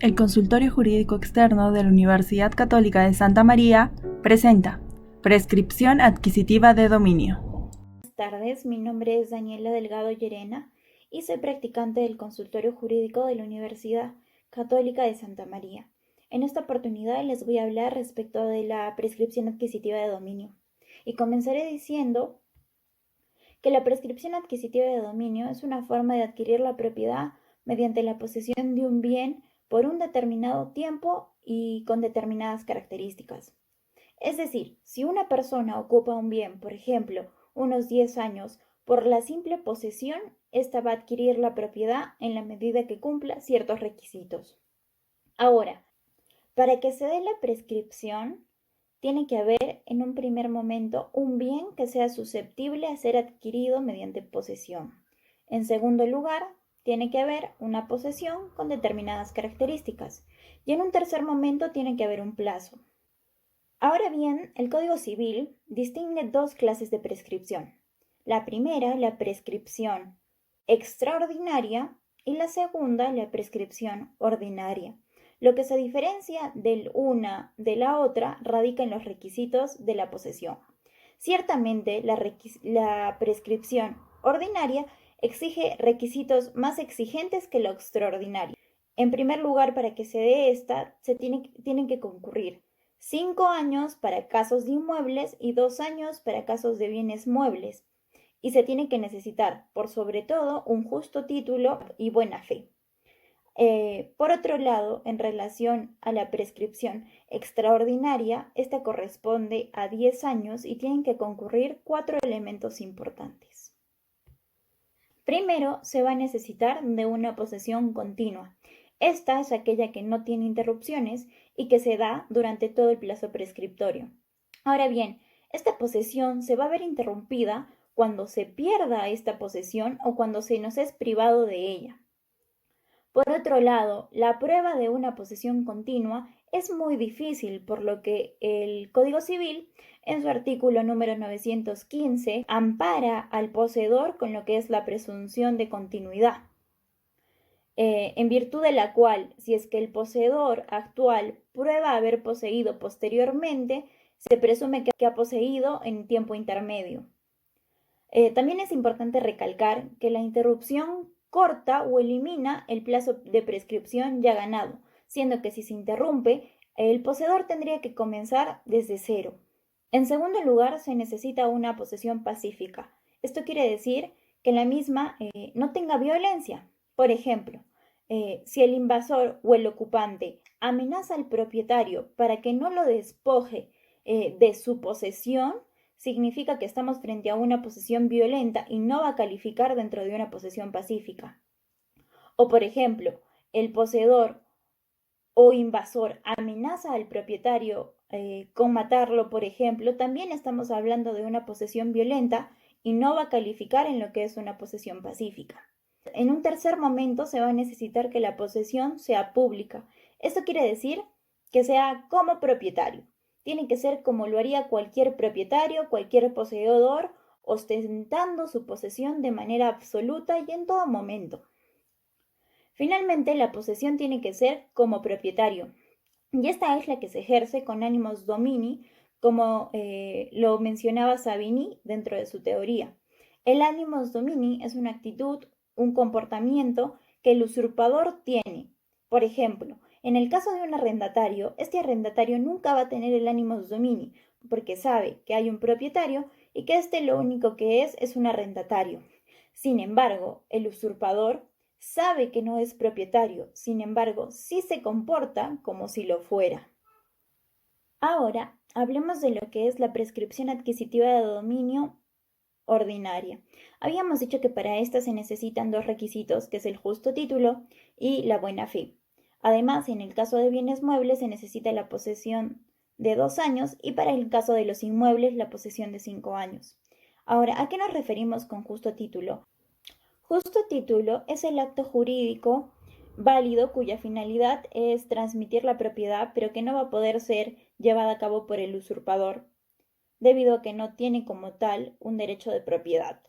El Consultorio Jurídico Externo de la Universidad Católica de Santa María presenta Prescripción Adquisitiva de Dominio. Buenas tardes, mi nombre es Daniela Delgado Llerena y soy practicante del Consultorio Jurídico de la Universidad Católica de Santa María. En esta oportunidad les voy a hablar respecto de la prescripción adquisitiva de dominio y comenzaré diciendo que la prescripción adquisitiva de dominio es una forma de adquirir la propiedad mediante la posesión de un bien por un determinado tiempo y con determinadas características. Es decir, si una persona ocupa un bien, por ejemplo, unos 10 años, por la simple posesión, ésta va a adquirir la propiedad en la medida que cumpla ciertos requisitos. Ahora, para que se dé la prescripción, tiene que haber en un primer momento un bien que sea susceptible a ser adquirido mediante posesión. En segundo lugar, tiene que haber una posesión con determinadas características. Y en un tercer momento tiene que haber un plazo. Ahora bien, el Código Civil distingue dos clases de prescripción. La primera, la prescripción extraordinaria, y la segunda, la prescripción ordinaria. Lo que se diferencia de una de la otra radica en los requisitos de la posesión. Ciertamente, la prescripción ordinaria exige requisitos más exigentes que lo extraordinario. En primer lugar, para que se dé esta, tienen que concurrir 5 años para casos de inmuebles y 2 años para casos de bienes muebles. Y se tiene que necesitar, por sobre todo, un justo título y buena fe. Por otro lado, en relación a la prescripción extraordinaria, esta corresponde a 10 años y tienen que concurrir 4 elementos importantes. Primero, se va a necesitar de una posesión continua. Esta es aquella que no tiene interrupciones y que se da durante todo el plazo prescriptorio. Ahora bien, esta posesión se va a ver interrumpida cuando se pierda esta posesión o cuando se nos es privado de ella. Por otro lado, la prueba de una posesión continua es muy difícil, por lo que el Código Civil, en su artículo número 915, ampara al poseedor con lo que es la presunción de continuidad, en virtud de la cual, si es que el poseedor actual prueba haber poseído posteriormente, se presume que ha poseído en tiempo intermedio. También es importante recalcar que la interrupción corta o elimina el plazo de prescripción ya ganado, siendo que si se interrumpe, el poseedor tendría que comenzar desde cero. En segundo lugar, se necesita una posesión pacífica. Esto quiere decir que la misma no tenga violencia. Por ejemplo, si el invasor o el ocupante amenaza al propietario para que no lo despoje de su posesión, significa que estamos frente a una posesión violenta y no va a calificar dentro de una posesión pacífica. O por ejemplo, el poseedor o invasor amenaza al propietario con matarlo, por ejemplo, también estamos hablando de una posesión violenta y no va a calificar en lo que es una posesión pacífica. En un tercer momento se va a necesitar que la posesión sea pública. Esto quiere decir que sea como propietario. Tiene que ser como lo haría cualquier propietario, cualquier poseedor, ostentando su posesión de manera absoluta y en todo momento. Finalmente, la posesión tiene que ser como propietario, y esta es la que se ejerce con animus domini, como lo mencionaba Savigny dentro de su teoría. El animus domini es una actitud, un comportamiento que el usurpador tiene. Por ejemplo, en el caso de un arrendatario, este arrendatario nunca va a tener el animus domini, porque sabe que hay un propietario y que este lo único que es un arrendatario. Sin embargo, el usurpador sabe que no es propietario, sin embargo, sí se comporta como si lo fuera. Ahora, hablemos de lo que es la prescripción adquisitiva de dominio ordinaria. Habíamos dicho que para esta se necesitan dos requisitos, que es el justo título y la buena fe. Además, en el caso de bienes muebles se necesita la posesión de 2 años y para el caso de los inmuebles la posesión de 5 años. Ahora, ¿a qué nos referimos con justo título? Justo título es el acto jurídico válido cuya finalidad es transmitir la propiedad, pero que no va a poder ser llevada a cabo por el usurpador, debido a que no tiene como tal un derecho de propiedad.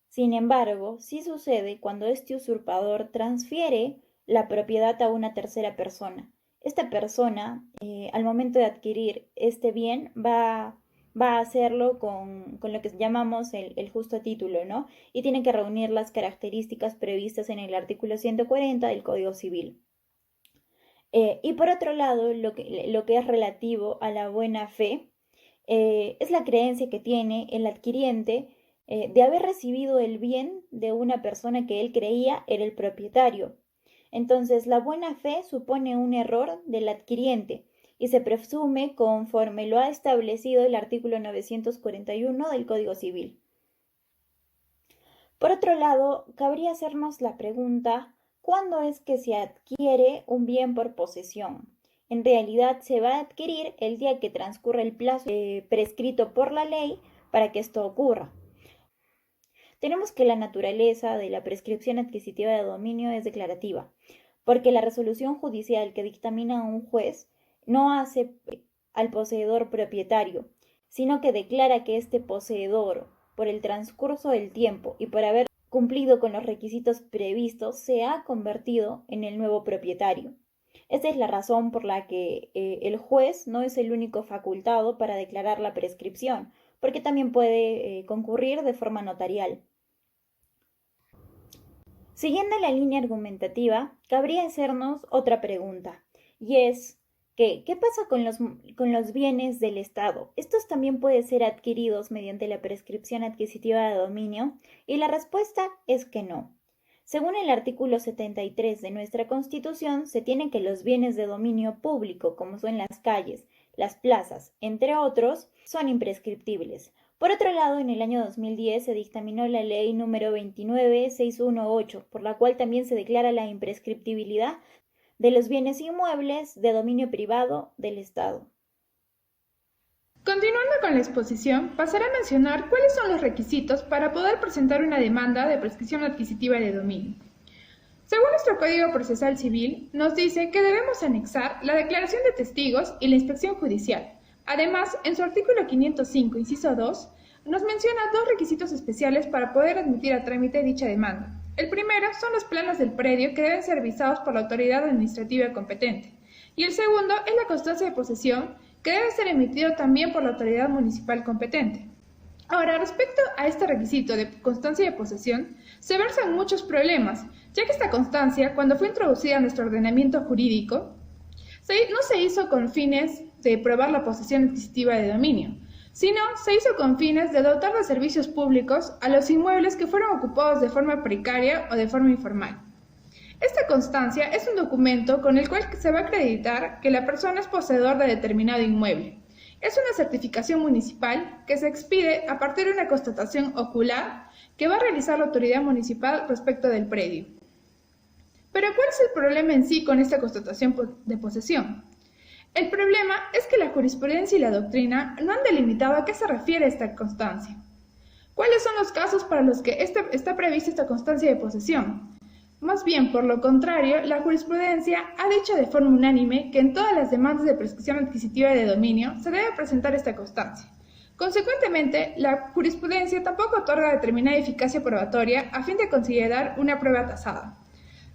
Sin embargo, sí sucede cuando este usurpador transfiere la propiedad a una tercera persona. Esta persona, al momento de adquirir este bien, va a hacerlo con lo que llamamos el justo título, ¿no? Y tiene que reunir las características previstas en el artículo 140 del Código Civil. Y por otro lado, lo que es relativo a la buena fe, es la creencia que tiene el adquiriente de haber recibido el bien de una persona que él creía era el propietario. Entonces, la buena fe supone un error del adquiriente y se presume conforme lo ha establecido el artículo 941 del Código Civil. Por otro lado, cabría hacernos la pregunta, ¿cuándo es que se adquiere un bien por posesión? En realidad se va a adquirir el día que transcurra el plazo prescrito por la ley para que esto ocurra. Tenemos que la naturaleza de la prescripción adquisitiva de dominio es declarativa, porque la resolución judicial que dictamina un juez no hace al poseedor propietario, sino que declara que este poseedor, por el transcurso del tiempo y por haber cumplido con los requisitos previstos, se ha convertido en el nuevo propietario. Esta es la razón por la que el juez no es el único facultado para declarar la prescripción, porque también puede concurrir de forma notarial. Siguiendo la línea argumentativa, cabría hacernos otra pregunta, y es ¿qué pasa con los bienes del Estado? ¿Estos también pueden ser adquiridos mediante la prescripción adquisitiva de dominio? Y la respuesta es que no. Según el artículo 73 de nuestra Constitución, se tiene que los bienes de dominio público, como son las calles, las plazas, entre otros, son imprescriptibles. Por otro lado, en el año 2010 se dictaminó la ley número 29618, por la cual también se declara la imprescriptibilidad de los bienes inmuebles de dominio privado del Estado. Continuando con la exposición, pasaré a mencionar cuáles son los requisitos para poder presentar una demanda de prescripción adquisitiva de dominio. Según nuestro Código Procesal Civil, nos dice que debemos anexar la declaración de testigos y la inspección judicial. Además, en su artículo 505, inciso 2, nos menciona dos requisitos especiales para poder admitir a trámite dicha demanda. El primero son los planos del predio que deben ser visados por la autoridad administrativa competente. Y el segundo es la constancia de posesión que debe ser emitido también por la autoridad municipal competente. Ahora, respecto a este requisito de constancia de posesión, se versan muchos problemas, ya que esta constancia, cuando fue introducida en nuestro ordenamiento jurídico, no se hizo con fines de probar la posesión adquisitiva de dominio, sino se hizo con fines de dotar de servicios públicos a los inmuebles que fueron ocupados de forma precaria o de forma informal. Esta constancia es un documento con el cual se va a acreditar que la persona es poseedor de determinado inmueble. Es una certificación municipal que se expide a partir de una constatación ocular que va a realizar la autoridad municipal respecto del predio. Pero ¿cuál es el problema en sí con esta constatación de posesión? El problema es que la jurisprudencia y la doctrina no han delimitado a qué se refiere esta constancia. ¿Cuáles son los casos para los que está prevista esta constancia de posesión? Más bien, por lo contrario, la jurisprudencia ha dicho de forma unánime que en todas las demandas de prescripción adquisitiva de dominio se debe presentar esta constancia. Consecuentemente, la jurisprudencia tampoco otorga determinada eficacia probatoria a fin de considerar una prueba tasada,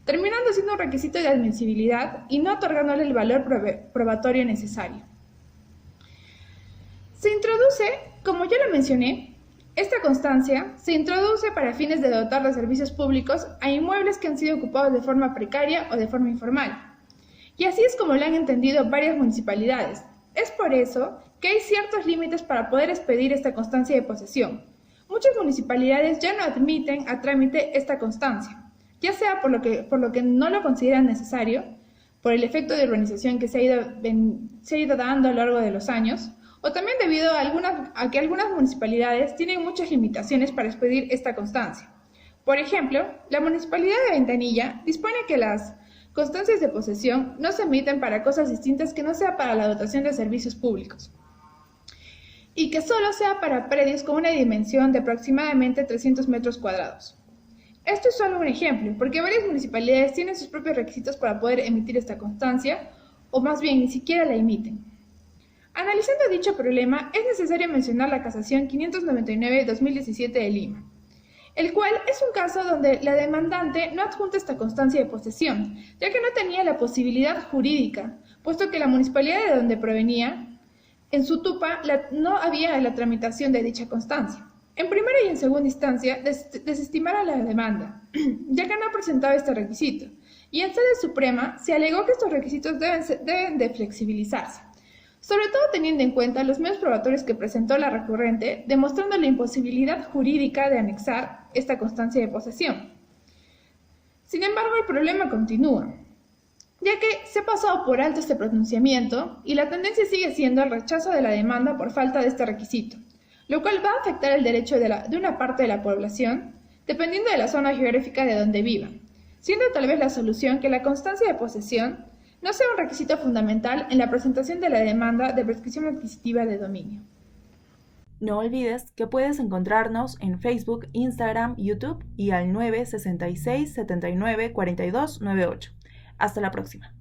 terminando siendo un requisito de admisibilidad y no otorgándole el valor probatorio necesario. Se introduce, como ya lo mencioné, esta constancia se introduce para fines de dotar de servicios públicos a inmuebles que han sido ocupados de forma precaria o de forma informal. Y así es como lo han entendido varias municipalidades. Es por eso que hay ciertos límites para poder expedir esta constancia de posesión. Muchas municipalidades ya no admiten a trámite esta constancia, ya sea por lo que no lo consideran necesario, por el efecto de urbanización que se ha ido dando a lo largo de los años, o también debido a que algunas municipalidades tienen muchas limitaciones para expedir esta constancia. Por ejemplo, la Municipalidad de Ventanilla dispone que las constancias de posesión no se emiten para cosas distintas que no sea para la dotación de servicios públicos, y que solo sea para predios con una dimensión de aproximadamente 300 metros cuadrados. Esto es solo un ejemplo, porque varias municipalidades tienen sus propios requisitos para poder emitir esta constancia, o más bien ni siquiera la emiten. Analizando dicho problema, es necesario mencionar la Casación 599-2017 de Lima. el cual es un caso donde la demandante no adjunta esta constancia de posesión, ya que no tenía la posibilidad jurídica, puesto que la municipalidad de donde provenía, en su TUPA, no había la tramitación de dicha constancia. En primera y en segunda instancia, desestimaron la demanda, ya que no presentaba este requisito, y en sede suprema se alegó que estos requisitos deben de flexibilizarse, sobre todo teniendo en cuenta los medios probatorios que presentó la recurrente, demostrando la imposibilidad jurídica de anexar esta constancia de posesión. Sin embargo, el problema continúa, ya que se ha pasado por alto este pronunciamiento y la tendencia sigue siendo el rechazo de la demanda por falta de este requisito, lo cual va a afectar el derecho de una parte de la población, dependiendo de la zona geográfica de donde vivan, siendo tal vez la solución que la constancia de posesión no sea un requisito fundamental en la presentación de la demanda de prescripción adquisitiva de dominio. No olvides que puedes encontrarnos en Facebook, Instagram, YouTube y al 966 79 42 98. Hasta la próxima.